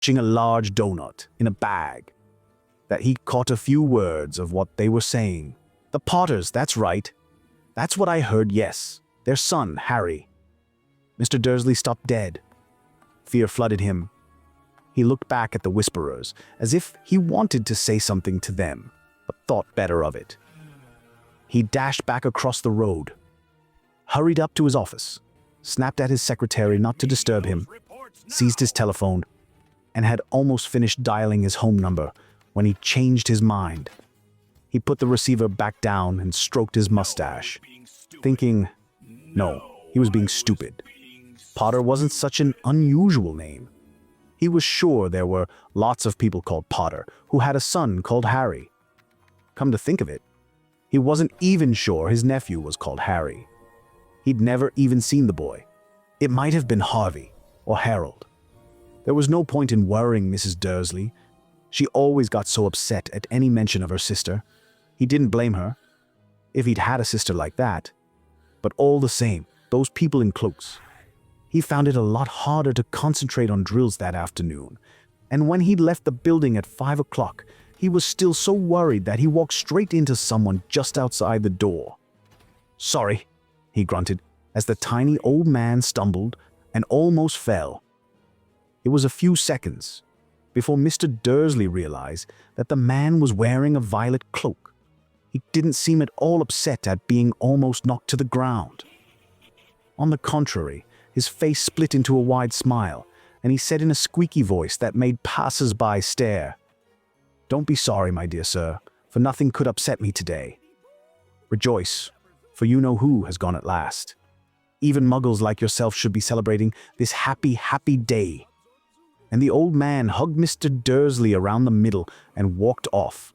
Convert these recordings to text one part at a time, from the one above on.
clutching a large donut in a bag, that he caught a few words of what they were saying. "The Potters, that's right. That's what I heard, yes. Their son, Harry." Mr. Dursley stopped dead. Fear flooded him. He looked back at the whisperers, as if he wanted to say something to them, but thought better of it. He dashed back across the road, hurried up to his office, snapped at his secretary not to disturb him, seized his telephone, and had almost finished dialing his home number when he changed his mind. He put the receiver back down and stroked his mustache, thinking, no, he was being stupid. Potter wasn't such an unusual name. He was sure there were lots of people called Potter who had a son called Harry. Come to think of it, he wasn't even sure his nephew was called Harry. He'd never even seen the boy. It might have been Harvey or Harold. There was no point in worrying Mrs. Dursley. She always got so upset at any mention of her sister. He didn't blame her, if he'd had a sister like that. But all the same, those people in cloaks. He found it a lot harder to concentrate on drills that afternoon, and when he'd left the building at 5 o'clock, he was still so worried that he walked straight into someone just outside the door. "Sorry," he grunted, as the tiny old man stumbled and almost fell. It was a few seconds before Mr. Dursley realized that the man was wearing a violet cloak. He didn't seem at all upset at being almost knocked to the ground. On the contrary, his face split into a wide smile, and he said in a squeaky voice that made passers-by stare, "Don't be sorry, my dear sir, for nothing could upset me today. Rejoice, for you know who has gone at last. Even muggles like yourself should be celebrating this happy, happy day." And the old man hugged Mr. Dursley around the middle and walked off.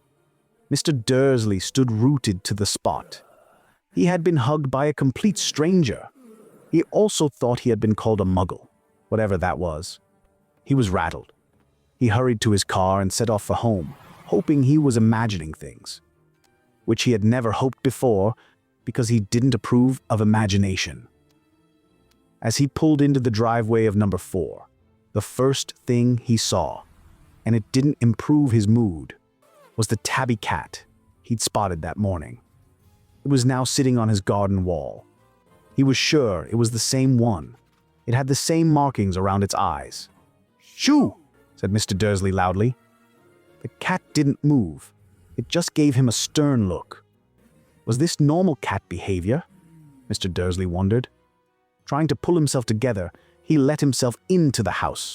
Mr. Dursley stood rooted to the spot. He had been hugged by a complete stranger. He also thought he had been called a muggle, whatever that was. He was rattled. He hurried to his car and set off for home, hoping he was imagining things, which he had never hoped before because he didn't approve of imagination. As he pulled into the driveway of number 4, the first thing he saw, and it didn't improve his mood, was the tabby cat he'd spotted that morning. It was now sitting on his garden wall. He was sure it was the same one. It had the same markings around its eyes. "Shoo!" said Mr. Dursley loudly. The cat didn't move. It just gave him a stern look. Was this normal cat behavior? Mr. Dursley wondered. Trying to pull himself together, he let himself into the house.